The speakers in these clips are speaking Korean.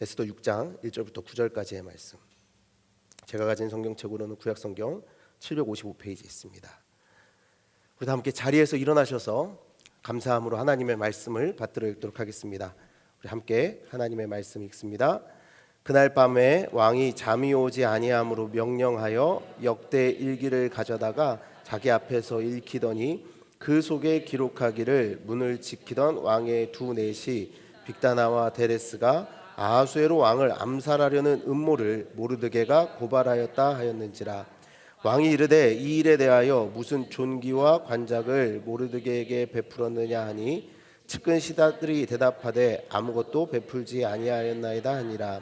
에스더 6장 1절부터 9절까지의 말씀. 제가 가진 성경책으로는 구약성경 755페이지에 있습니다. 우리 다 함께 자리에서 일어나셔서 감사함으로 하나님의 말씀을 받들어 읽도록 하겠습니다. 우리 함께 하나님의 말씀 읽습니다. 그날 밤에 왕이 잠이 오지 아니함으로 명령하여 역대 일기를 가져다가 자기 앞에서 읽히더니 그 속에 기록하기를 문을 지키던 왕의 두 내시 빅다나와 데레스가 아하수에로 왕을 암살하려는 음모를 모르드게가 고발하였다 하였는지라. 왕이 이르되 이 일에 대하여 무슨 존귀와 관작을 모르드게에게 베풀었느냐 하니 측근 시다들이 대답하되 아무것도 베풀지 아니하였나이다 하니라.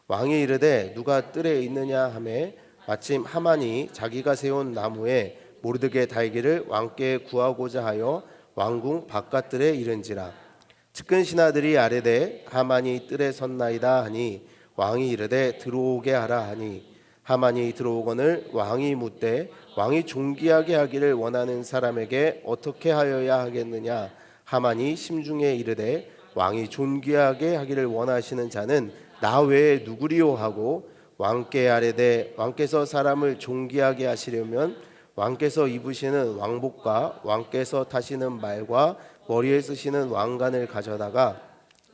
왕이 이르되 누가 뜰에 있느냐 하매 마침 하만이 자기가 세운 나무에 모르드게 달기를 왕께 구하고자 하여 왕궁 바깥뜰에 이른지라. 측근 신하들이 아뢰되 하만이 뜰에 섰나이다 하니 왕이 이르되 들어오게 하라 하니 하만이 들어오거늘 왕이 묻되 왕이 존귀하게 하기를 원하는 사람에게 어떻게 하여야 하겠느냐. 하만이 심중에 이르되 왕이 존귀하게 하기를 원하시는 자는 나 외에 누구리요 하고 왕께 아뢰되 왕께서 사람을 존귀하게 하시려면 왕께서 입으시는 왕복과 왕께서 타시는 말과 머리에 쓰시는 왕관을 가져다가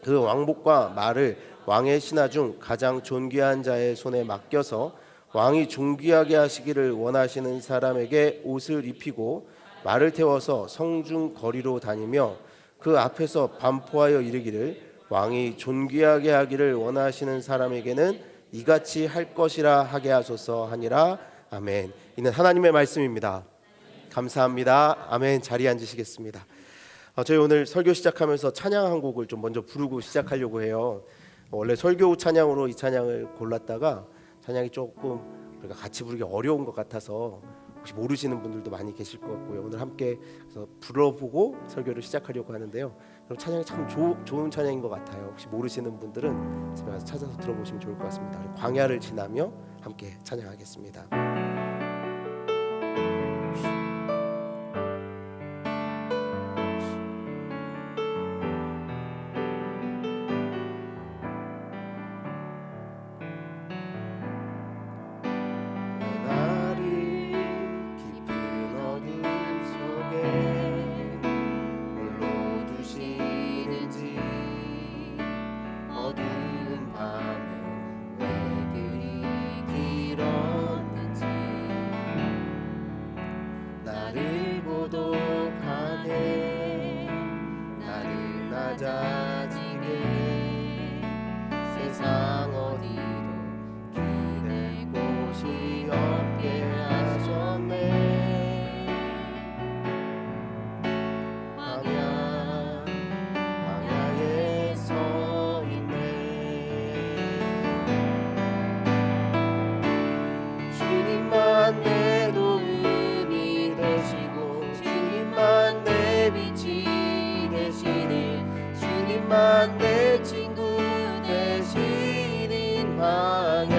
그 왕복과 말을 왕의 신하 중 가장 존귀한 자의 손에 맡겨서 왕이 존귀하게 하시기를 원하시는 사람에게 옷을 입히고 말을 태워서 성중 거리로 다니며 그 앞에서 반포하여 이르기를 왕이 존귀하게 하기를 원하시는 사람에게는 이같이 할 것이라 하게 하소서 하니라. 아멘. 이는 하나님의 말씀입니다. 감사합니다. 아멘. 자리에 앉으시겠습니다. 저희 오늘 설교 시작하면서 찬양 한 곡을 좀 먼저 부르고 시작하려고 해요. 원래 설교 찬양으로 이 찬양을 골랐다가 찬양이 조금 우리가 같이 부르기 어려운 것 같아서 혹시 모르시는 분들도 많이 계실 것 같고요. 오늘 함께 그래서 불러보고 설교를 시작하려고 하는데요. 찬양이 참 좋은 찬양인 것 같아요. 혹시 모르시는 분들은 집에 가서 찾아서 들어보시면 좋을 것 같습니다. 광야를 지나며 함께 찬양하겠습니다. 내 친구 되시는 광야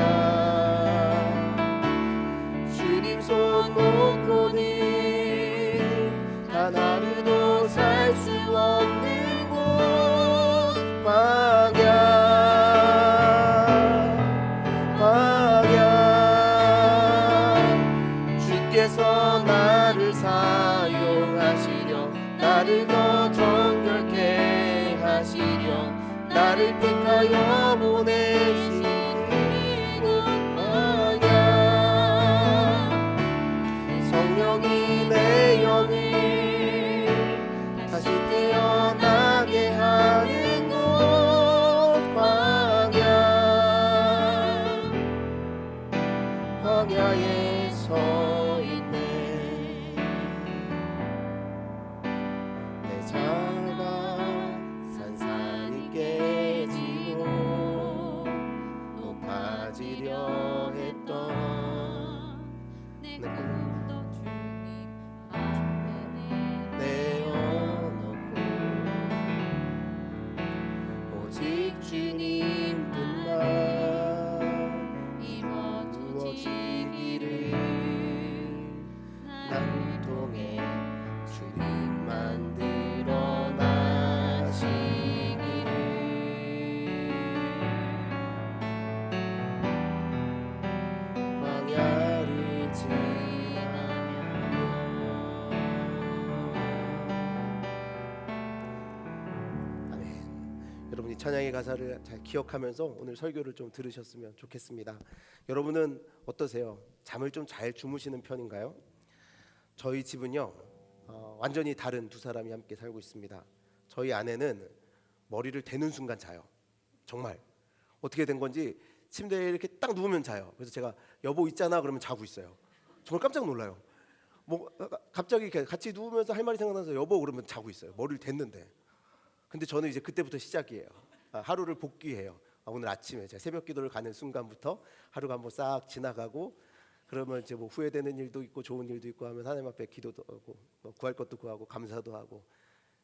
주님 손 놓고는 단 하루도 살 수 없는 곳 광야 주께서 나를 사용하시려 나를 더 정결케 하시려 나를 택하여 보내신 광야 성령이 내 영을 다시 태어나게 하는 곳 광야에 서 있네. 내 자가 산산이 깨지고 높아지려 했던 내 꿈도 주님 앞에 내어놓고 오직 주님뿐만 이루어지기를 나를 통해 주님만 드러나시기를 여러분이 찬양의 가사를 잘 기억하면서 오늘 설교를 좀 들으셨으면 좋겠습니다. 여러분은 어떠세요? 잠을 좀 잘 주무시는 편인가요? 저희 집은요 완전히 다른 두 사람이 함께 살고 있습니다. 저희 아내는 머리를 대는 순간 자요. 정말 어떻게 된 건지 침대에 이렇게 딱 누우면 자요. 그래서 제가 여보 있잖아 그러면 자고 있어요. 정말 깜짝 놀라요. 뭐 갑자기 이렇게 같이 누우면서 할 말이 생각나서 여보 그러면 자고 있어요. 머리를 댔는데. 근데 저는 이제 그때부터 시작이에요. 하루를 복귀해요. 오늘 아침에 제가 새벽 기도를 가는 순간부터 하루가 한번 싹 지나가고 그러면 이제 뭐 후회되는 일도 있고 좋은 일도 있고 하면 하나님 앞에 기도도 하고 뭐 구할 것도 구하고 감사도 하고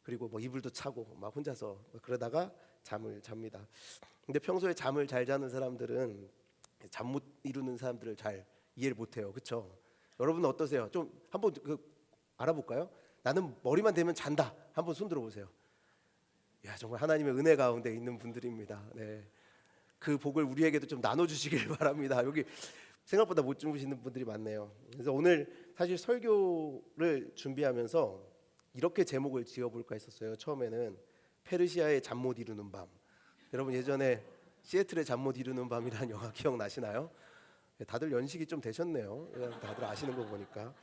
그리고 뭐 이불도 차고 막 혼자서 그러다가 잠을 잡니다. 근데 평소에 잠을 잘 자는 사람들은 잠 못 이루는 사람들을 잘 이해를 못해요. 그렇죠? 여러분은 어떠세요? 좀 한번 알아볼까요? 나는 머리만 대면 잔다. 한번 손 들어보세요. 야, 정말 하나님의 은혜 가운데 있는 분들입니다. 네, 그 복을 우리에게도 좀 나눠주시길 바랍니다. 여기 생각보다 못 주무시는 분들이 많네요. 그래서 오늘 사실 설교를 준비하면서 이렇게 제목을 지어볼까 했었어요. 처음에는 페르시아의 잠 못 이루는 밤. 여러분 예전에 시애틀의 잠 못 이루는 밤이라는 영화 기억나시나요? 다들 연식이 좀 되셨네요. 다들 아시는 거 보니까.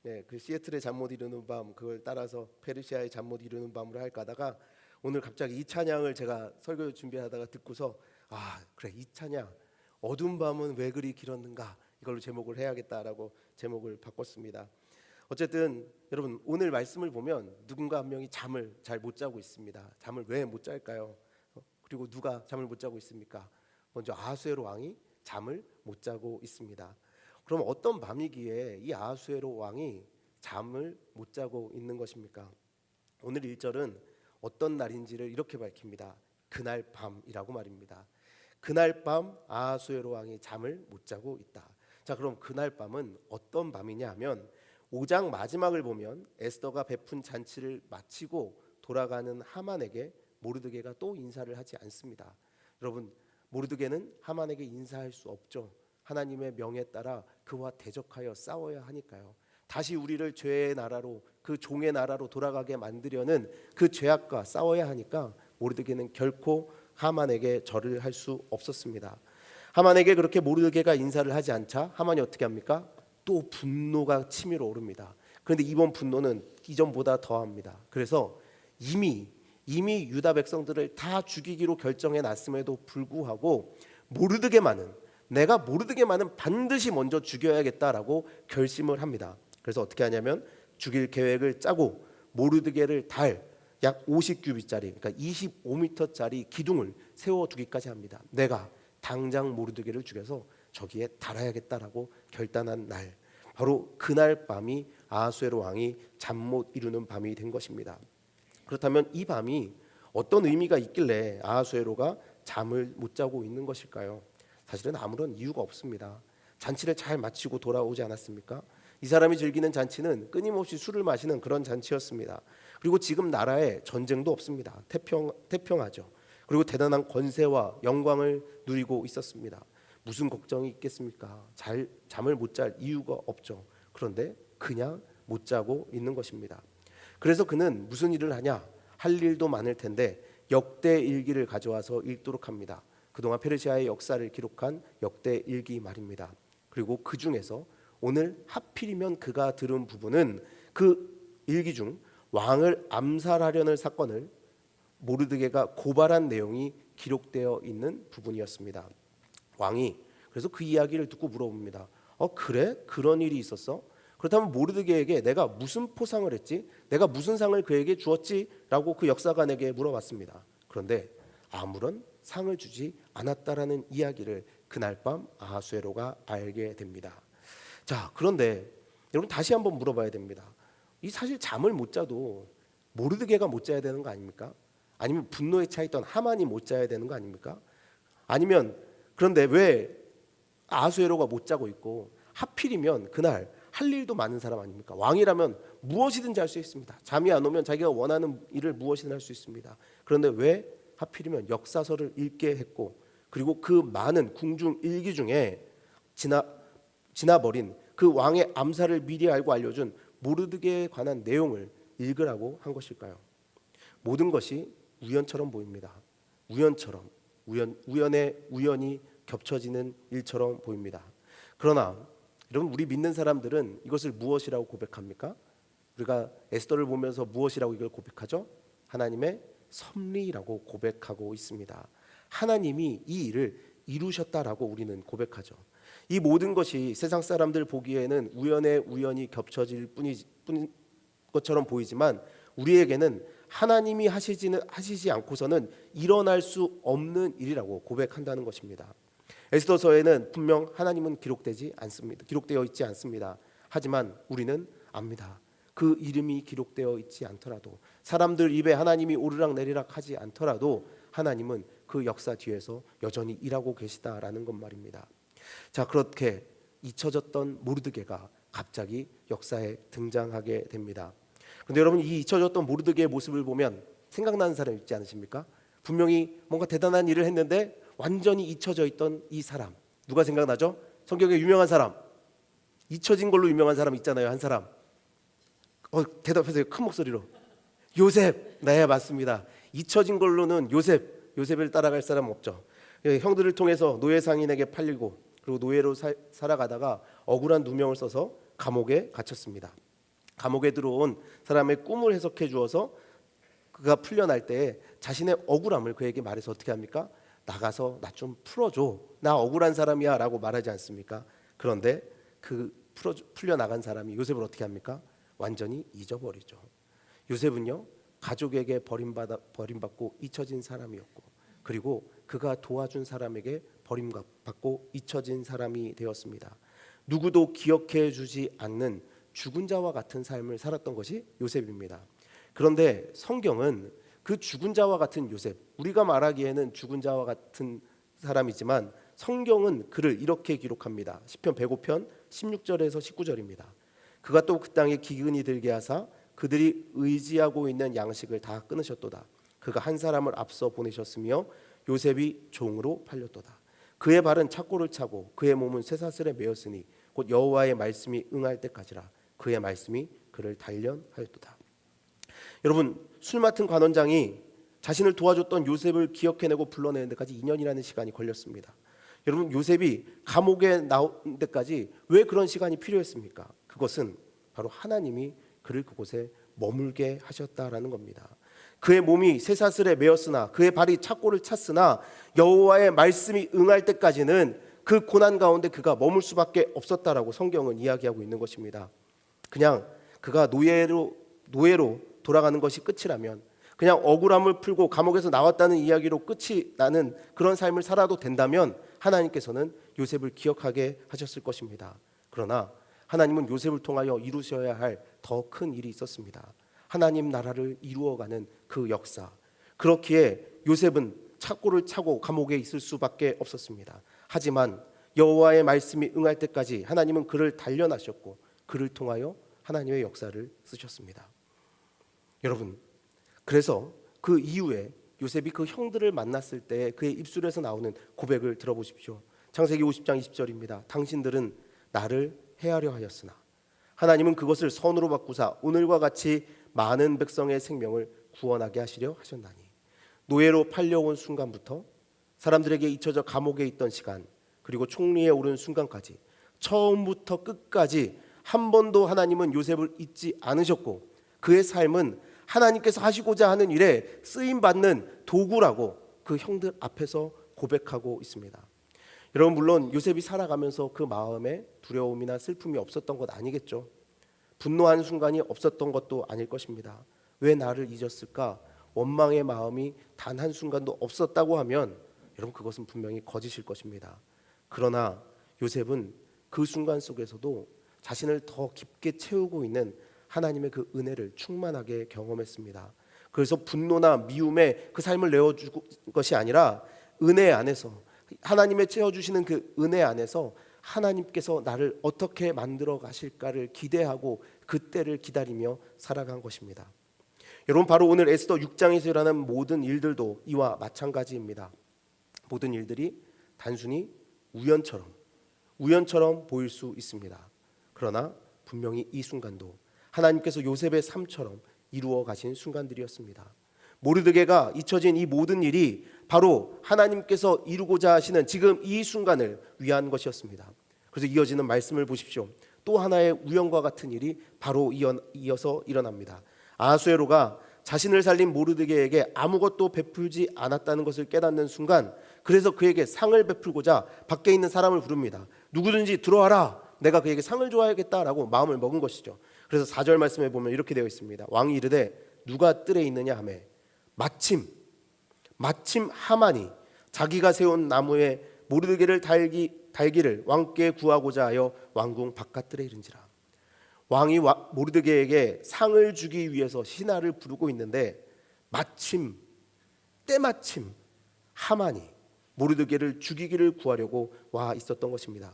네, 그 시애틀의 잠 못 이루는 밤 그걸 따라서 페르시아의 잠 못 이루는 밤으로 할까 하다가 오늘 갑자기 이 찬양을 제가 설교 준비하다가 듣고서 그래 이 찬양 어두운 밤은 왜 그리 길었는가 이걸로 제목을 해야겠다라고 제목을 바꿨습니다. 어쨌든 여러분 오늘 말씀을 보면 누군가 한 명이 잠을 잘 못 자고 있습니다. 잠을 왜 못 잘까요? 그리고 누가 잠을 못 자고 있습니까? 먼저 아하수에로 왕이 잠을 못 자고 있습니다. 그럼 어떤 밤이기에 이 아하수에로 왕이 잠을 못 자고 있는 것입니까? 오늘 1절은 어떤 날인지를 이렇게 밝힙니다. 그날 밤이라고 말입니다. 그날 밤 아하수에로 왕이 잠을 못 자고 있다. 자, 그럼 그날 밤은 어떤 밤이냐 하면 5장 마지막을 보면 에스더가 베푼 잔치를 마치고 돌아가는 하만에게 모르드게가 또 인사를 하지 않습니다. 여러분 모르드게는 하만에게 인사할 수 없죠. 하나님의 명에 따라 그와 대적하여 싸워야 하니까요. 다시 우리를 죄의 나라로 그 종의 나라로 돌아가게 만들려는 그 죄악과 싸워야 하니까 모르드게는 결코 하만에게 절을 할 수 없었습니다. 하만에게 그렇게 모르드게가 인사를 하지 않자 하만이 어떻게 합니까? 또 분노가 치밀어 오릅니다. 그런데 이번 분노는 이전보다 더합니다. 그래서 이미 유다 백성들을 다 죽이기로 결정해 놨음에도 불구하고 내가 모르드게만은 반드시 먼저 죽여야겠다라고 결심을 합니다. 그래서 어떻게 하냐면 죽일 계획을 짜고 모르드게를 달 약 50규빗짜리 그러니까 25m짜리 기둥을 세워두기까지 합니다. 내가 당장 모르드게를 죽여서 저기에 달아야겠다라고 결단한 날, 바로 그날 밤이 아하수에로 왕이 잠 못 이루는 밤이 된 것입니다. 그렇다면 이 밤이 어떤 의미가 있길래 아하수에로가 잠을 못 자고 있는 것일까요? 사실은 아무런 이유가 없습니다. 잔치를 잘 마치고 돌아오지 않았습니까? 이 사람이 즐기는 잔치는 끊임없이 술을 마시는 그런 잔치였습니다. 그리고 지금 나라에 전쟁도 없습니다. 태평하죠. 그리고 대단한 권세와 영광을 누리고 있었습니다. 무슨 걱정이 있겠습니까? 잠을 못 잘 이유가 없죠. 그런데 그냥 못 자고 있는 것입니다. 그래서 그는 무슨 일을 하냐? 할 일도 많을 텐데 역대 일기를 가져와서 읽도록 합니다. 그동안 페르시아의 역사를 기록한 역대 일기 말입니다. 그리고 그 중에서 오늘 하필이면 그가 들은 부분은 그 일기 중 왕을 암살하려는 사건을 모르드게가 고발한 내용이 기록되어 있는 부분이었습니다. 왕이 그래서 그 이야기를 듣고 물어봅니다. 그래? 그런 일이 있었어? 그렇다면 모르드게에게 내가 무슨 포상을 했지? 내가 무슨 상을 그에게 주었지? 라고 그 역사관에게 물어봤습니다. 그런데 아무런 상을 주지 않았다라는 이야기를 그날 밤 아하수에로가 알게 됩니다. 자, 그런데 여러분 다시 한번 물어봐야 됩니다. 이 사실 잠을 못 자도 모르드게가 못 자야 되는 거 아닙니까? 아니면 분노에 차 있던 하만이 못 자야 되는 거 아닙니까? 아니면 그런데 왜 아하수에로가 못 자고 있고 하필이면 그날 할 일도 많은 사람 아닙니까? 왕이라면 무엇이든지 할 수 있습니다. 잠이 안 오면 자기가 원하는 일을 무엇이든 할 수 있습니다. 그런데 왜 하필이면 역사서를 읽게 했고 그리고 그 많은 궁중 일기 중에 지나버린 그 왕의 암살을 미리 알고 알려준 모르드게에 관한 내용을 읽으라고 한 것일까요? 모든 것이 우연처럼 보입니다. 우연처럼 우연히 겹쳐지는 일처럼 보입니다. 그러나 여러분, 우리 믿는 사람들은 이것을 무엇이라고 고백합니까? 우리가 에스더를 보면서 무엇이라고 이걸 고백하죠? 하나님의 섭리라고 고백하고 있습니다. 하나님이 이 일을 이루셨다라고 우리는 고백하죠. 이 모든 것이 세상 사람들 보기에는 우연히 겹쳐질 뿐인 것처럼 보이지만 우리에게는 하나님이 하시지 않고서는 일어날 수 없는 일이라고 고백한다는 것입니다. 에스더서에는 분명 하나님은 기록되어 있지 않습니다. 하지만 우리는 압니다. 그 이름이 기록되어 있지 않더라도, 사람들 입에 하나님이 오르락내리락 하지 않더라도 하나님은 그 역사 뒤에서 여전히 일하고 계시다라는 것 말입니다. 자, 그렇게 잊혀졌던 모르드게가 갑자기 역사에 등장하게 됩니다. 그런데 여러분, 이 잊혀졌던 모르드게의 모습을 보면 생각나는 사람 있지 않으십니까? 분명히 뭔가 대단한 일을 했는데 완전히 잊혀져 있던 이 사람, 누가 생각나죠? 성경에 유명한 사람, 잊혀진 걸로 유명한 사람 있잖아요. 한 사람. 대답하세요. 큰 목소리로. 요셉. 네, 맞습니다. 잊혀진 걸로는 요셉을 따라갈 사람 없죠. 형들을 통해서 노예 상인에게 팔리고, 그리고 노예로 살아가다가 억울한 누명을 써서 감옥에 갇혔습니다. 감옥에 들어온 사람의 꿈을 해석해 주어서 그가 풀려날 때 자신의 억울함을 그에게 말해서 어떻게 합니까? 나가서 나 좀 풀어줘, 나 억울한 사람이야 라고 말하지 않습니까? 그런데 그 풀려나간 사람이 요셉을 어떻게 합니까? 완전히 잊어버리죠. 요셉은요, 가족에게 버림받고 잊혀진 사람이었고, 그리고 그가 도와준 사람에게 버림받고 잊혀진 사람이 되었습니다. 누구도 기억해 주지 않는 죽은 자와 같은 삶을 살았던 것이 요셉입니다. 그런데 성경은 그 죽은 자와 같은 요셉, 우리가 말하기에는 죽은 자와 같은 사람이지만 성경은 그를 이렇게 기록합니다. 시편 105편 16절에서 19절입니다. 그가 또 그 땅에 기근이 들게 하사 그들이 의지하고 있는 양식을 다 끊으셨도다. 그가 한 사람을 앞서 보내셨으며 요셉이 종으로 팔렸도다. 그의 발은 착고를 차고 그의 몸은 쇠사슬에 매였으니 곧 여호와의 말씀이 응할 때까지라. 그의 말씀이 그를 단련하였도다. 여러분, 술 맡은 관원장이 자신을 도와줬던 요셉을 기억해내고 불러내는 데까지 2년이라는 시간이 걸렸습니다. 여러분, 요셉이 감옥에 나온 데까지 왜 그런 시간이 필요했습니까? 그것은 바로 하나님이 그를 그곳에 머물게 하셨다라는 겁니다. 그의 몸이 쇠사슬에 매였으나 그의 발이 착고를 찼으나 여호와의 말씀이 응할 때까지는 그 고난 가운데 그가 머물 수밖에 없었다라고 성경은 이야기하고 있는 것입니다. 그냥 그가 노예로 돌아가는 것이 끝이라면, 그냥 억울함을 풀고 감옥에서 나왔다는 이야기로 끝이 나는 그런 삶을 살아도 된다면 하나님께서는 요셉을 기억하게 하셨을 것입니다. 그러나 하나님은 요셉을 통하여 이루셔야 할 더 큰 일이 있었습니다. 하나님 나라를 이루어가는 그 역사. 그렇기에 요셉은 착고를 차고 감옥에 있을 수밖에 없었습니다. 하지만 여호와의 말씀이 응할 때까지 하나님은 그를 단련하셨고 그를 통하여 하나님의 역사를 쓰셨습니다. 여러분, 그래서 그 이후에 요셉이 그 형들을 만났을 때 그의 입술에서 나오는 고백을 들어보십시오. 창세기 50장 20절입니다. 당신들은 나를 해하려 하였으나 하나님은 그것을 선으로 바꾸사 오늘과 같이 많은 백성의 생명을 구원하게 하시려 하셨나니. 노예로 팔려온 순간부터 사람들에게 잊혀져 감옥에 있던 시간, 그리고 총리에 오른 순간까지 처음부터 끝까지 한 번도 하나님은 요셉을 잊지 않으셨고 그의 삶은 하나님께서 하시고자 하는 일에 쓰임받는 도구라고 그 형들 앞에서 고백하고 있습니다. 여러분, 물론 요셉이 살아가면서 그 마음에 두려움이나 슬픔이 없었던 것 아니겠죠. 분노하는 순간이 없었던 것도 아닐 것입니다. 왜 나를 잊었을까? 원망의 마음이 단 한순간도 없었다고 하면 여러분, 그것은 분명히 거짓일 것입니다. 그러나 요셉은 그 순간 속에서도 자신을 더 깊게 채우고 있는 하나님의 그 은혜를 충만하게 경험했습니다. 그래서 분노나 미움에 그 삶을 내어준 것이 아니라 은혜 안에서, 하나님의 채워주시는 그 은혜 안에서 하나님께서 나를 어떻게 만들어 가실까를 기대하고 그때를 기다리며 살아간 것입니다. 여러분, 바로 오늘 에스더 6장에서 일어나는 모든 일들도 이와 마찬가지입니다. 모든 일들이 단순히 우연처럼 보일 수 있습니다. 그러나 분명히 이 순간도 하나님께서 요셉의 삶처럼 이루어 가신 순간들이었습니다. 모르드게가 잊혀진 이 모든 일이 바로 하나님께서 이루고자 하시는 지금 이 순간을 위한 것이었습니다. 그래서 이어지는 말씀을 보십시오. 또 하나의 우연과 같은 일이 바로 이어서 일어납니다. 아하수에로가 자신을 살린 모르드게에게 아무것도 베풀지 않았다는 것을 깨닫는 순간, 그래서 그에게 상을 베풀고자 밖에 있는 사람을 부릅니다. 누구든지 들어와라, 내가 그에게 상을 줘야겠다라고 마음을 먹은 것이죠. 그래서 4절 말씀에 보면 이렇게 되어 있습니다. 왕이 이르되 누가 뜰에 있느냐 하매 마침 하만이 자기가 세운 나무에 모르드게를 달기를 왕께 구하고자 하여 왕궁 바깥뜰에 이른지라. 왕이 모르드게에게 상을 주기 위해서 신하를 부르고 있는데 때마침 하만이 모르드게를 죽이기를 구하려고 와 있었던 것입니다.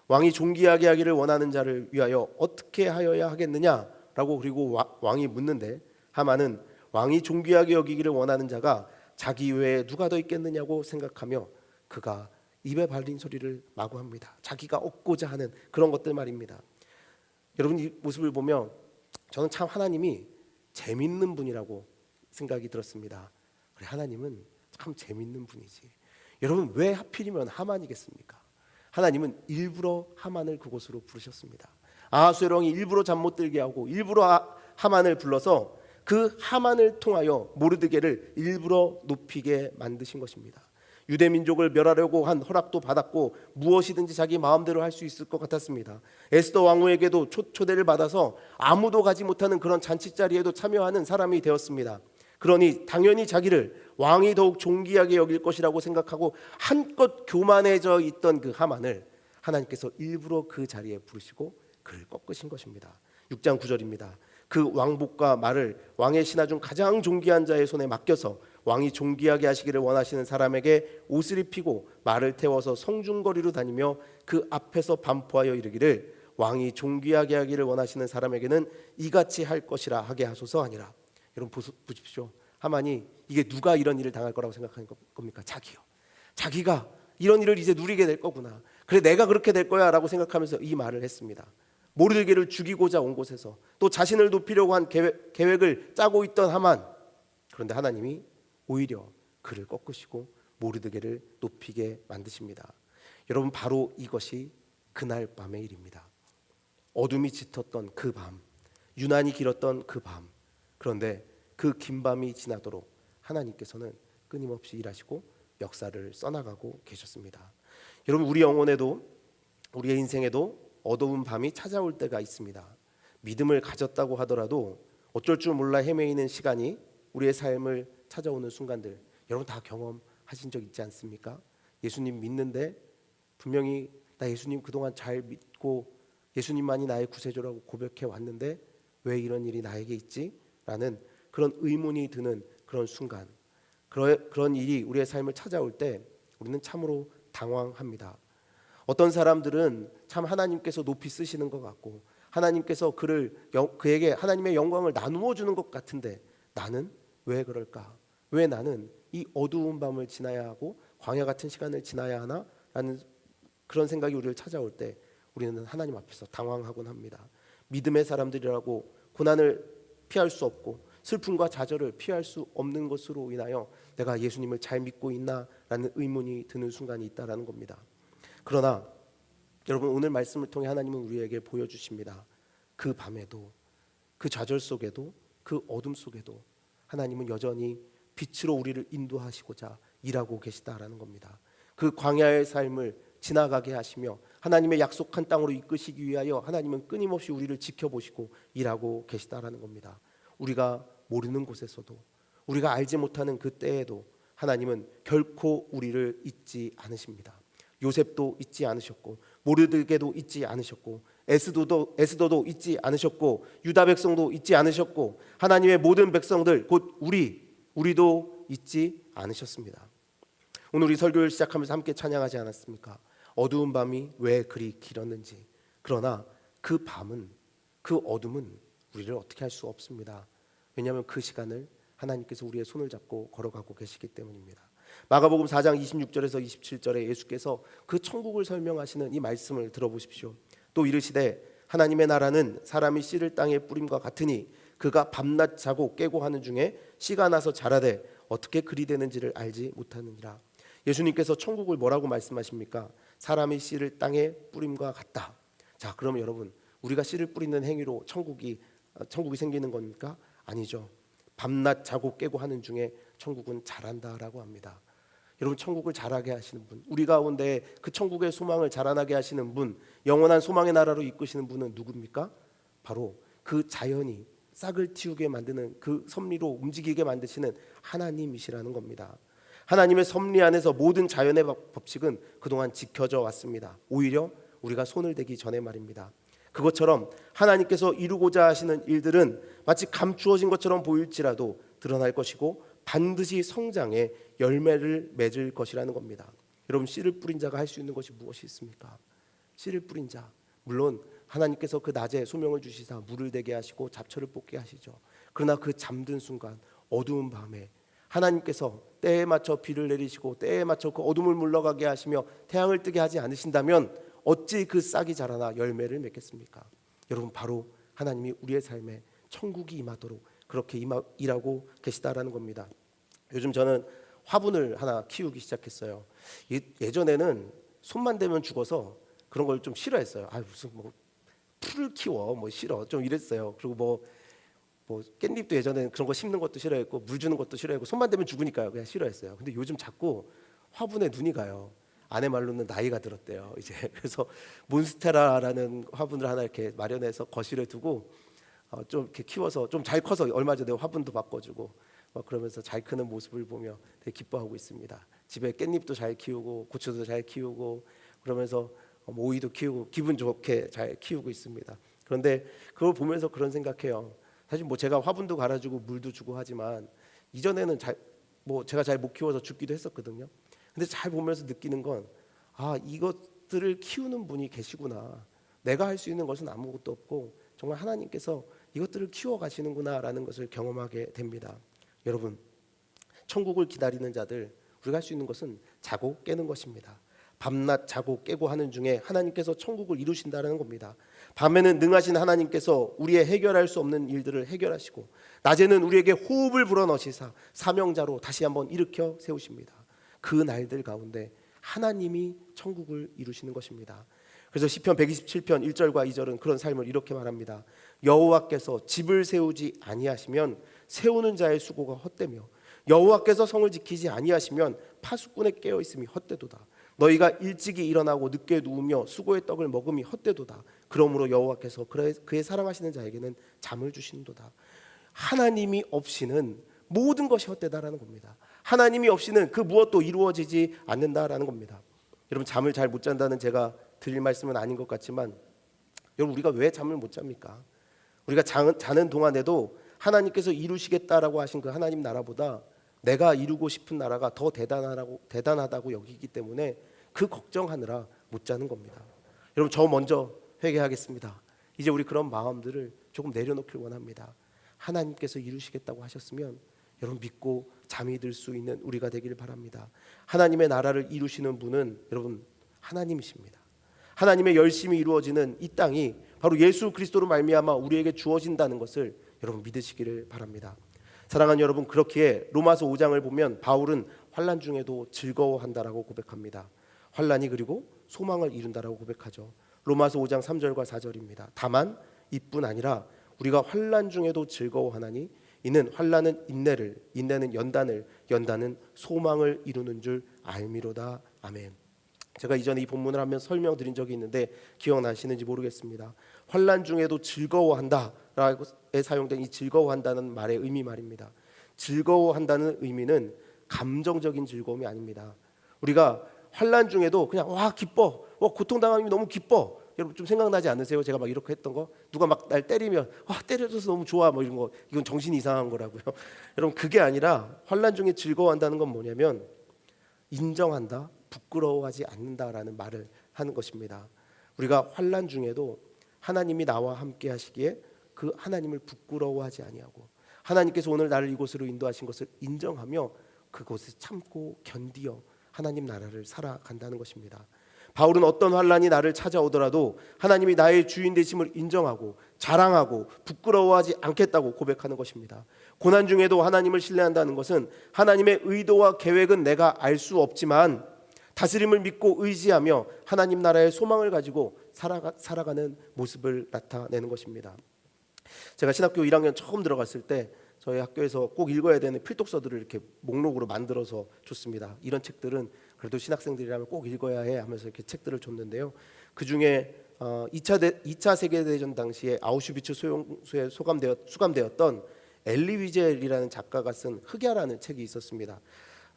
왕이 존귀하게 하기를 원하는 자를 위하여 어떻게 하여야 하겠느냐라고 그리고 왕이 묻는데, 하만은 왕이 존귀하게 여기기를 원하는 자가 자기 외에 누가 더 있겠느냐고 생각하며 그가 입에 발린 소리를 마구 합니다. 자기가 얻고자 하는 그런 것들 말입니다. 여러분, 이 모습을 보면 저는 참 하나님이 재밌는 분이라고 생각이 들었습니다. 그래, 하나님은 참 재밌는 분이지. 여러분, 왜 하필이면 하만이겠습니까? 하나님은 일부러 하만을 그곳으로 부르셨습니다. 아하수에로 왕이 일부러 잠 못 들게 하고 일부러 하만을 불러서 그 하만을 통하여 모르드게를 일부러 높이게 만드신 것입니다. 유대 민족을 멸하려고 한 허락도 받았고 무엇이든지 자기 마음대로 할 수 있을 것 같았습니다. 에스더 왕후에게도 초대를 받아서 아무도 가지 못하는 그런 잔치자리에도 참여하는 사람이 되었습니다. 그러니 당연히 자기를 왕이 더욱 존귀하게 여길 것이라고 생각하고 한껏 교만해져 있던 그 하만을 하나님께서 일부러 그 자리에 부르시고 그를 꺾으신 것입니다. 6장 9절입니다. 그 왕복과 말을 왕의 신하 중 가장 존귀한 자의 손에 맡겨서 왕이 존귀하게 하시기를 원하시는 사람에게 옷을 입히고 말을 태워서 성중거리로 다니며 그 앞에서 반포하여 이르기를 왕이 존귀하게 하기를 원하시는 사람에게는 이같이 할 것이라 하게 하소서 하니라. 여러분 보십시오. 하만이 이게 누가 이런 일을 당할 거라고 생각하는 겁니까? 자기요. 자기가 이런 일을 이제 누리게 될 거구나. 그래, 내가 그렇게 될 거야 라고 생각하면서 이 말을 했습니다. 모르드게를 죽이고자 온 곳에서 또 자신을 높이려고 한 계획을 짜고 있던 하만. 그런데 하나님이 오히려 그를 꺾으시고 모르드게를 높이게 만드십니다. 여러분, 바로 이것이 그날 밤의 일입니다. 어둠이 짙었던 그 밤, 유난히 길었던 그 밤. 그런데 그 긴 밤이 지나도록 하나님께서는 끊임없이 일하시고 역사를 써나가고 계셨습니다. 여러분, 우리 영혼에도 우리의 인생에도 어두운 밤이 찾아올 때가 있습니다. 믿음을 가졌다고 하더라도 어쩔 줄 몰라 헤매이는 시간이 우리의 삶을 찾아오는 순간들, 여러분 다 경험하신 적 있지 않습니까? 예수님 믿는데 분명히 나 예수님 그동안 잘 믿고 예수님만이 나의 구세주라고 고백해 왔는데 왜 이런 일이 나에게 있지? 라는 그런 의문이 드는 그런 순간, 그런 일이 우리의 삶을 찾아올 때 우리는 참으로 당황합니다. 어떤 사람들은 참 하나님께서 높이 쓰시는 것 같고 하나님께서 그에게 하나님의 영광을 나누어 주는 것 같은데 나는 왜 그럴까? 왜 나는 이 어두운 밤을 지나야 하고 광야 같은 시간을 지나야 하나? 라는 그런 생각이 우리를 찾아올 때 우리는 하나님 앞에서 당황하곤 합니다. 믿음의 사람들이라고 고난을 피할 수 없고 슬픔과 좌절을 피할 수 없는 것으로 인하여 내가 예수님을 잘 믿고 있나라는 의문이 드는 순간이 있다라는 겁니다. 그러나 여러분, 오늘 말씀을 통해 하나님은 우리에게 보여주십니다. 그 밤에도, 그 좌절 속에도, 그 어둠 속에도 하나님은 여전히 빛으로 우리를 인도하시고자 일하고 계시다라는 겁니다. 그 광야의 삶을 지나가게 하시며 하나님의 약속한 땅으로 이끄시기 위하여 하나님은 끊임없이 우리를 지켜보시고 일하고 계시다라는 겁니다. 우리가 모르는 곳에서도, 우리가 알지 못하는 그 때에도 하나님은 결코 우리를 잊지 않으십니다. 요셉도 잊지 않으셨고 모르드게도 잊지 않으셨고 에스더도 잊지 않으셨고 유다 백성도 잊지 않으셨고 하나님의 모든 백성들 곧 우리도 잊지 않으셨습니다. 오늘 우리 설교를 시작하면서 함께 찬양하지 않았습니까? 어두운 밤이 왜 그리 길었는지. 그러나 그 밤은, 그 어둠은 우리를 어떻게 할 수 없습니다. 왜냐하면 그 시간을 하나님께서 우리의 손을 잡고 걸어가고 계시기 때문입니다. 마가복음 4장 26절에서 27절에 예수께서 그 천국을 설명하시는 이 말씀을 들어보십시오. 또 이르시되 하나님의 나라는 사람이 씨를 땅에 뿌림과 같으니 그가 밤낮 자고 깨고 하는 중에 씨가 나서 자라되 어떻게 그리 되는지를 알지 못하느니라. 예수님께서 천국을 뭐라고 말씀하십니까? 사람의 씨를 땅에 뿌림과 같다. 자, 그러면 여러분, 우리가 씨를 뿌리는 행위로 천국이 생기는 겁니까? 아니죠. 밤낮 자고 깨고 하는 중에 천국은 자란다라고 합니다. 여러분, 천국을 자라게 하시는 분, 우리 가운데 그 천국의 소망을 자라나게 하시는 분, 영원한 소망의 나라로 이끄시는 분은 누굽니까? 바로 그 자연이 싹을 틔우게 만드는, 그 섭리로 움직이게 만드시는 하나님이시라는 겁니다. 하나님의 섭리 안에서 모든 자연의 법칙은 그동안 지켜져 왔습니다. 오히려 우리가 손을 대기 전에 말입니다. 그것처럼 하나님께서 이루고자 하시는 일들은 마치 감추어진 것처럼 보일지라도 드러날 것이고 반드시 성장해 열매를 맺을 것이라는 겁니다. 여러분, 씨를 뿌린 자가 할 수 있는 것이 무엇이 있습니까? 씨를 뿌린 자, 물론 하나님께서 그 낮에 소명을 주시사 물을 대게 하시고 잡초를 뽑게 하시죠. 그러나 그 잠든 순간 어두운 밤에 하나님께서 때에 맞춰 비를 내리시고 때에 맞춰 그 어둠을 물러가게 하시며 태양을 뜨게 하지 않으신다면 어찌 그 싹이 자라나 열매를 맺겠습니까? 여러분, 바로 하나님이 우리의 삶에 천국이 임하도록 그렇게 일하고 계시다라는 겁니다. 요즘 저는 화분을 하나 키우기 시작했어요. 예전에는 손만 대면 죽어서 그런 걸 좀 싫어했어요. 무슨 뭐 풀을 키워 뭐 싫어 좀 이랬어요. 그리고 뭐 깻잎도 예전에는 그런 거 심는 것도 싫어했고 물 주는 것도 싫어했고 손만 대면 죽으니까요. 그냥 싫어했어요. 근데 요즘 자꾸 화분에 눈이 가요. 아내 말로는 나이가 들었대요. 이제 그래서 몬스테라라는 화분을 하나 이렇게 마련해서 거실에 두고 좀 이렇게 키워서 좀 잘 커서 얼마 전에 화분도 바꿔주고 그러면서 잘 크는 모습을 보며 되게 기뻐하고 있습니다. 집에 깻잎도 잘 키우고 고추도 잘 키우고 그러면서 오이도 키우고 기분 좋게 잘 키우고 있습니다. 그런데 그걸 보면서 그런 생각해요. 사실 뭐 제가 화분도 갈아주고 물도 주고 하지만 이전에는 제가 잘 못 키워서 죽기도 했었거든요. 근데 잘 보면서 느끼는 건 이것들을 키우는 분이 계시구나. 내가 할 수 있는 것은 아무것도 없고 정말 하나님께서 이것들을 키워 가시는구나라는 것을 경험하게 됩니다. 여러분, 천국을 기다리는 자들, 우리가 할 수 있는 것은 자고 깨는 것입니다. 밤낮 자고 깨고 하는 중에 하나님께서 천국을 이루신다는 겁니다. 밤에는 능하신 하나님께서 우리의 해결할 수 없는 일들을 해결하시고 낮에는 우리에게 호흡을 불어넣으시사 사명자로 다시 한번 일으켜 세우십니다. 그 날들 가운데 하나님이 천국을 이루시는 것입니다. 그래서 시편 127편 1절과 2절은 그런 삶을 이렇게 말합니다. 여호와께서 집을 세우지 아니하시면 세우는 자의 수고가 헛되며 여호와께서 성을 지키지 아니하시면 파수꾼의 깨어 있음이 헛되도다. 너희가 일찍이 일어나고 늦게 누우며 수고의 떡을 먹음이 헛되도다. 그러므로 여호와께서 그의 사랑하시는 자에게는 잠을 주시는도다. 하나님이 없이는 모든 것이 헛되다라는 겁니다. 하나님이 없이는 그 무엇도 이루어지지 않는다라는 겁니다. 여러분, 잠을 잘 못 잔다는 제가 드릴 말씀은 아닌 것 같지만 여러분, 우리가 왜 잠을 못 잡니까? 우리가 자는 동안에도 하나님께서 이루시겠다라고 하신 그 하나님 나라보다 내가 이루고 싶은 나라가 더 대단하다고 여기기 때문에 그 걱정하느라 못 자는 겁니다. 여러분, 저 먼저 회개하겠습니다. 이제 우리 그런 마음들을 조금 내려놓길 원합니다. 하나님께서 이루시겠다고 하셨으면 여러분 믿고 잠이 들 수 있는 우리가 되기를 바랍니다. 하나님의 나라를 이루시는 분은 여러분 하나님이십니다. 하나님의 열심히 이루어지는 이 땅이 바로 예수 그리스도로 말미암아 우리에게 주어진다는 것을 여러분 믿으시기를 바랍니다. 사랑하는 여러분, 그렇기에 로마서 5장을 보면 바울은 환난 중에도 즐거워한다라고 고백합니다. 환난이 그리고 소망을 이룬다라고 고백하죠. 로마서 5장 3절과 4절입니다. 다만 이뿐 아니라 우리가 환난 중에도 즐거워하나니 이는 환난은 인내를, 인내는 연단을, 연단은 소망을 이루는 줄 알미로다. 아멘. 제가 이전에 이 본문을 하면 설명드린 적이 있는데 기억나시는지 모르겠습니다. 환난 중에도 즐거워한다라고에 사용된 이 즐거워한다는 말의 의미 말입니다. 즐거워한다는 의미는 감정적인 즐거움이 아닙니다. 우리가 환난 중에도 그냥 기뻐, 고통당함이 너무 기뻐. 여러분 좀 생각나지 않으세요? 제가 막 이렇게 했던 거, 누가 막 날 때리면 때려줘서 너무 좋아, 뭐 이런 거, 이건 정신이 이상한 거라고요. 여러분, 그게 아니라 환난 중에 즐거워한다는 건 뭐냐면 인정한다, 부끄러워하지 않는다라는 말을 하는 것입니다. 우리가 환난 중에도 하나님이 나와 함께 하시기에 그 하나님을 부끄러워하지 아니하고 하나님께서 오늘 나를 이곳으로 인도하신 것을 인정하며 그곳을 참고 견디어 하나님 나라를 살아간다는 것입니다. 바울은 어떤 환난이 나를 찾아오더라도 하나님이 나의 주인 되심을 인정하고 자랑하고 부끄러워하지 않겠다고 고백하는 것입니다. 고난 중에도 하나님을 신뢰한다는 것은 하나님의 의도와 계획은 내가 알 수 없지만 다스림을 믿고 의지하며 하나님 나라의 소망을 가지고 살아가는 모습을 나타내는 것입니다. 제가 신학교 1학년 처음 들어갔을 때 저희 학교에서 꼭 읽어야 되는 필독서들을 이렇게 목록으로 만들어서 줬습니다. 이런 책들은 그래도 신학생들이라면 꼭 읽어야 해 하면서 이렇게 책들을 줬는데요. 그 중에 2차 세계대전 당시에 아우슈비츠 수용소에 수감되었던 엘리 위젤이라는 작가가 쓴 흑야라는 책이 있었습니다.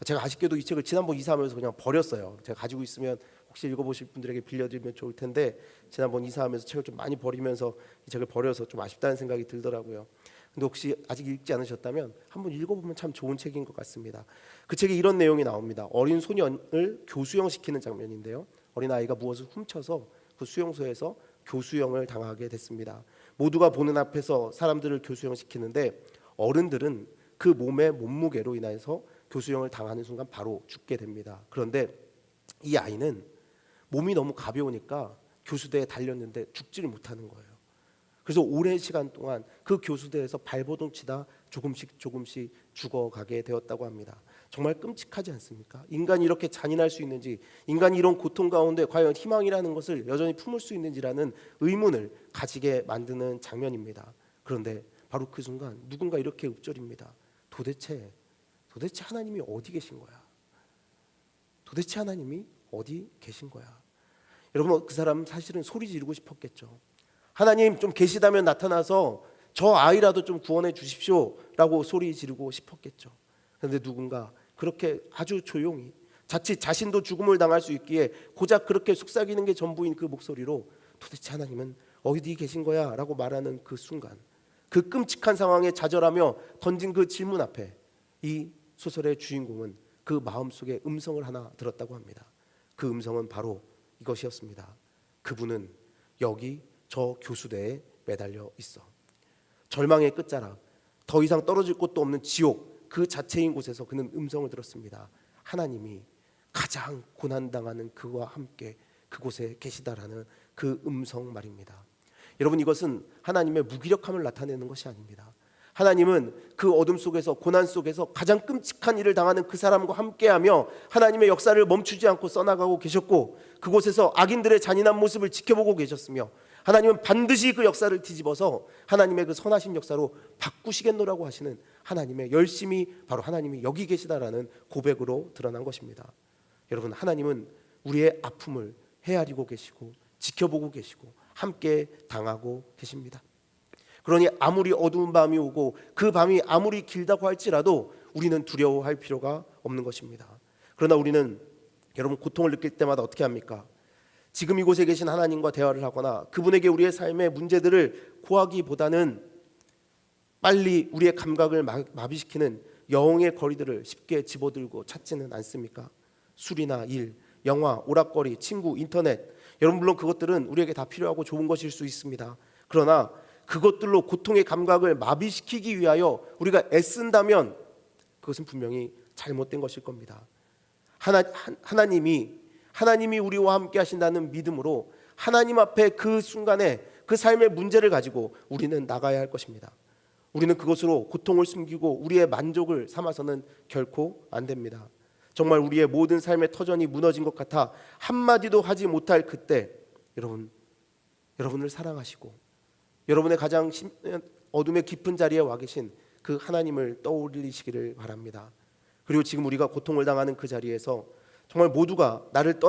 제가 아쉽게도 이 책을 지난번 이사하면서 그냥 버렸어요. 제가 가지고 있으면 혹시 읽어보실 분들에게 빌려드리면 좋을 텐데 지난번 이사하면서 책을 좀 많이 버리면서 이 책을 버려서 좀 아쉽다는 생각이 들더라고요. 근데 혹시 아직 읽지 않으셨다면 한번 읽어보면 참 좋은 책인 것 같습니다. 그 책에 이런 내용이 나옵니다. 어린 소년을 교수형시키는 장면인데요. 어린 아이가 무엇을 훔쳐서 그 수용소에서 교수형을 당하게 됐습니다. 모두가 보는 앞에서 사람들을 교수형시키는데 어른들은 그 몸의 몸무게로 인해서 교수형을 당하는 순간 바로 죽게 됩니다. 그런데 이 아이는 몸이 너무 가벼우니까 교수대에 달렸는데 죽지를 못하는 거예요. 그래서 오랜 시간 동안 그 교수대에서 발버둥 치다 조금씩 죽어가게 되었다고 합니다. 정말 끔찍하지 않습니까? 인간이 이렇게 잔인할 수 있는지, 인간이 이런 고통 가운데 과연 희망이라는 것을 여전히 품을 수 있는지라는 의문을 가지게 만드는 장면입니다. 그런데 바로 그 순간 누군가 이렇게 읊조립니다. 도대체 하나님이 어디 계신 거야? 도대체 하나님이 어디 계신 거야? 여러분, 그 사람 사실은 소리 지르고 싶었겠죠. 하나님 좀 계시다면 나타나서 저 아이라도 좀 구원해 주십시오 라고 소리 지르고 싶었겠죠. 그런데 누군가 그렇게 아주 조용히 자칫 자신도 죽음을 당할 수 있기에 고작 그렇게 속삭이는 게 전부인 그 목소리로 도대체 하나님은 어디 계신 거야? 라고 말하는 그 순간, 그 끔찍한 상황에 좌절하며 던진 그 질문 앞에 이 소설의 주인공은 그 마음속에 음성을 하나 들었다고 합니다. 그 음성은 바로 이것이었습니다. 그분은 여기 저 교수대에 매달려 있어. 절망의 끝자락, 더 이상 떨어질 곳도 없는 지옥 그 자체인 곳에서 그는 음성을 들었습니다. 하나님이 가장 고난당하는 그와 함께 그곳에 계시다라는 그 음성 말입니다. 여러분, 이것은 하나님의 무기력함을 나타내는 것이 아닙니다. 하나님은 그 어둠 속에서, 고난 속에서 가장 끔찍한 일을 당하는 그 사람과 함께하며 하나님의 역사를 멈추지 않고 써나가고 계셨고, 그곳에서 악인들의 잔인한 모습을 지켜보고 계셨으며, 하나님은 반드시 그 역사를 뒤집어서 하나님의 그 선하신 역사로 바꾸시겠노라고 하시는 하나님의 열심이 바로 하나님이 여기 계시다라는 고백으로 드러난 것입니다. 여러분, 하나님은 우리의 아픔을 헤아리고 계시고 지켜보고 계시고 함께 당하고 계십니다. 그러니 아무리 어두운 밤이 오고 그 밤이 아무리 길다고 할지라도 우리는 두려워할 필요가 없는 것입니다. 그러나 우리는 여러분, 고통을 느낄 때마다 어떻게 합니까? 지금 이곳에 계신 하나님과 대화를 하거나 그분에게 우리의 삶의 문제들을 고하기보다는 빨리 우리의 감각을 마비시키는 영의 거리들을 쉽게 집어들고 찾지는 않습니까? 술이나 일, 영화, 오락거리, 친구, 인터넷, 여러분 물론 그것들은 우리에게 다 필요하고 좋은 것일 수 있습니다. 그러나 그것들로 고통의 감각을 마비시키기 위하여 우리가 애쓴다면 그것은 분명히 잘못된 것일 겁니다. 하나님이 우리와 함께 하신다는 믿음으로 하나님 앞에 그 순간에 그 삶의 문제를 가지고 우리는 나가야 할 것입니다. 우리는 그것으로 고통을 숨기고 우리의 만족을 삼아서는 결코 안 됩니다. 정말 우리의 모든 삶의 터전이 무너진 것 같아 한마디도 하지 못할 그때 여러분을 사랑하시고 여러분의 가장 어둠의 깊은 자리에 와 계신 그 하나님을 떠올리시기를 바랍니다. 그리고 지금 우리가 고통을 당하는 그 자리에서 정말 모두가 나를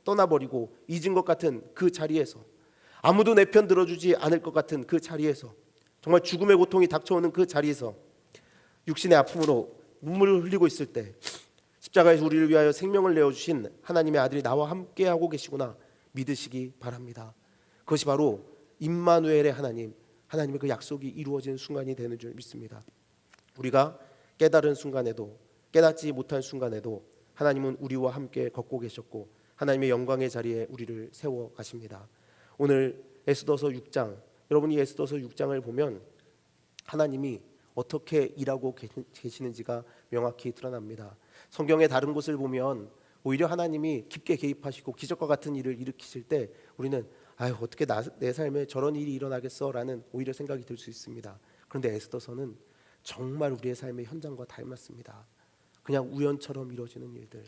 떠나버리고 잊은 것 같은 그 자리에서, 아무도 내 편 들어주지 않을 것 같은 그 자리에서, 정말 죽음의 고통이 닥쳐오는 그 자리에서 육신의 아픔으로 눈물을 흘리고 있을 때 십자가에서 우리를 위하여 생명을 내어주신 하나님의 아들이 나와 함께하고 계시구나 믿으시기 바랍니다. 그것이 바로 임마누엘의 하나님의 그 약속이 이루어지는 순간이 되는 줄 믿습니다. 우리가 깨달은 순간에도 깨닫지 못한 순간에도 하나님은 우리와 함께 걷고 계셨고 하나님의 영광의 자리에 우리를 세워 가십니다. 오늘 에스더서 6장, 여러분이 에스더서 6장을 보면 하나님이 어떻게 일하고 계시는지가 명확히 드러납니다. 성경의 다른 곳을 보면 오히려 하나님이 깊게 개입하시고 기적과 같은 일을 일으키실 때 우리는 아유 어떻게 내 삶에 저런 일이 일어나겠어라는 오히려 생각이 들 수 있습니다. 그런데 에스더서는 정말 우리의 삶의 현장과 닮았습니다. 그냥 우연처럼 이루어지는 일들,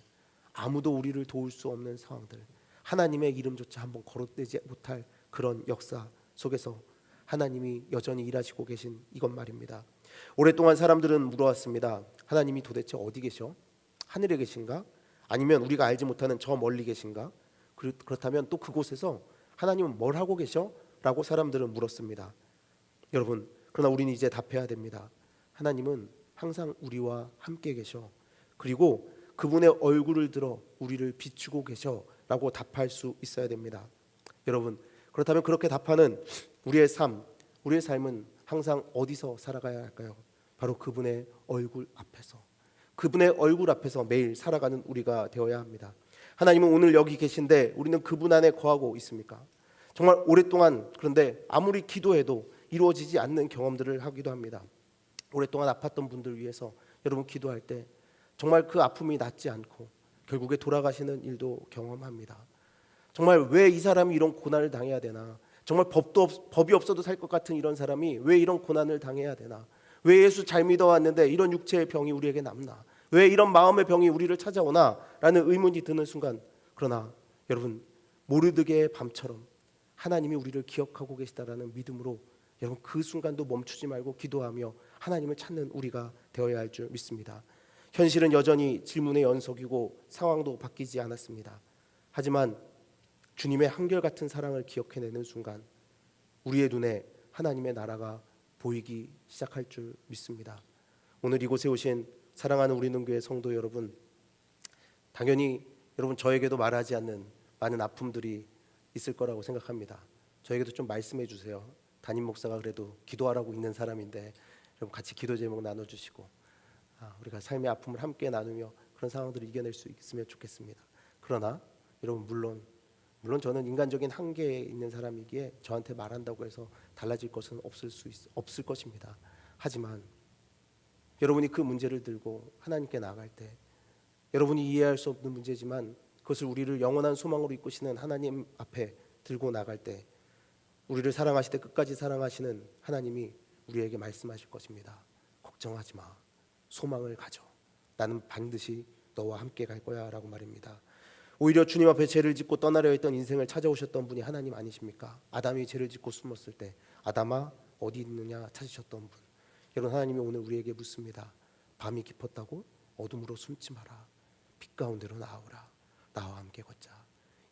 아무도 우리를 도울 수 없는 상황들, 하나님의 이름조차 한번 거론되지 못할 그런 역사 속에서 하나님이 여전히 일하시고 계신 이것 말입니다. 오랫동안 사람들은 물어왔습니다. 하나님이 도대체 어디 계셔? 하늘에 계신가? 아니면 우리가 알지 못하는 저 멀리 계신가? 그렇다면 또 그곳에서 하나님은 뭘 하고 계셔? 라고 사람들은 물었습니다. 여러분, 그러나 우리는 이제 답해야 됩니다. 하나님은 항상 우리와 함께 계셔. 그리고 그분의 얼굴을 들어 우리를 비추고 계셔 라고 답할 수 있어야 됩니다. 여러분, 그렇다면 그렇게 답하는 우리의 삶은 항상 어디서 살아가야 할까요? 바로 그분의 얼굴 앞에서, 그분의 얼굴 앞에서 매일 살아가는 우리가 되어야 합니다. 하나님은 오늘 여기 계신데 우리는 그분 안에 거하고 있습니까? 정말 오랫동안 그런데 아무리 기도해도 이루어지지 않는 경험들을 하기도 합니다. 오랫동안 아팠던 분들 위해서 여러분 기도할 때 정말 그 아픔이 낫지 않고 결국에 돌아가시는 일도 경험합니다. 정말 왜 이 사람이 이런 고난을 당해야 되나? 정말 법이 없어도 살 것 같은 이런 사람이 왜 이런 고난을 당해야 되나? 왜 예수 잘 믿어왔는데 이런 육체의 병이 우리에게 남나? 왜 이런 마음의 병이 우리를 찾아오나? 라는 의문이 드는 순간, 그러나 여러분 모르드게의 밤처럼 하나님이 우리를 기억하고 계시다라는 믿음으로 여러분 그 순간도 멈추지 말고 기도하며 하나님을 찾는 우리가 되어야 할 줄 믿습니다. 현실은 여전히 질문의 연속이고 상황도 바뀌지 않았습니다. 하지만 주님의 한결같은 사랑을 기억해내는 순간 우리의 눈에 하나님의 나라가 보이기 시작할 줄 믿습니다. 오늘 이곳에 오신 사랑하는 우리 능교의 성도 여러분, 당연히 여러분 저에게도 말하지 않는 많은 아픔들이 있을 거라고 생각합니다. 저에게도 좀 말씀해 주세요. 담임 목사가 그래도 기도하라고 있는 사람인데 여러분 같이 기도 제목 나눠주시고 우리가 삶의 아픔을 함께 나누며 그런 상황들을 이겨낼 수 있으면 좋겠습니다. 그러나 여러분 물론 저는 인간적인 한계에 있는 사람이기에 저한테 말한다고 해서 달라질 것은 없을 것입니다. 하지만 여러분이 그 문제를 들고 하나님께 나아갈 때 여러분이 이해할 수 없는 문제지만 그것을 우리를 영원한 소망으로 이끄시는 하나님 앞에 들고 나갈 때 우리를 사랑하실 때 끝까지 사랑하시는 하나님이 우리에게 말씀하실 것입니다. 걱정하지 마. 소망을 가져. 나는 반드시 너와 함께 갈 거야 라고 말입니다. 오히려 주님 앞에 죄를 짓고 떠나려 했던 인생을 찾아오셨던 분이 하나님 아니십니까? 아담이 죄를 짓고 숨었을 때 아담아 어디 있느냐 찾으셨던 분. 여러분 하나님이 오늘 우리에게 묻습니다. 밤이 깊었다고 어둠으로 숨지 마라. 빛 가운데로 나오라. 나와 함께 걷자.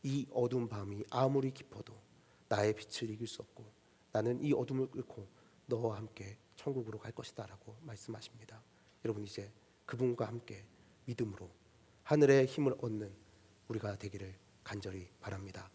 이 어두운 밤이 아무리 깊어도 나의 빛을 이길 수 없고 나는 이 어둠을 뚫고 너와 함께 천국으로 갈 것이다 라고 말씀하십니다. 여러분 이제 그분과 함께 믿음으로 하늘의 힘을 얻는 우리가 되기를 간절히 바랍니다.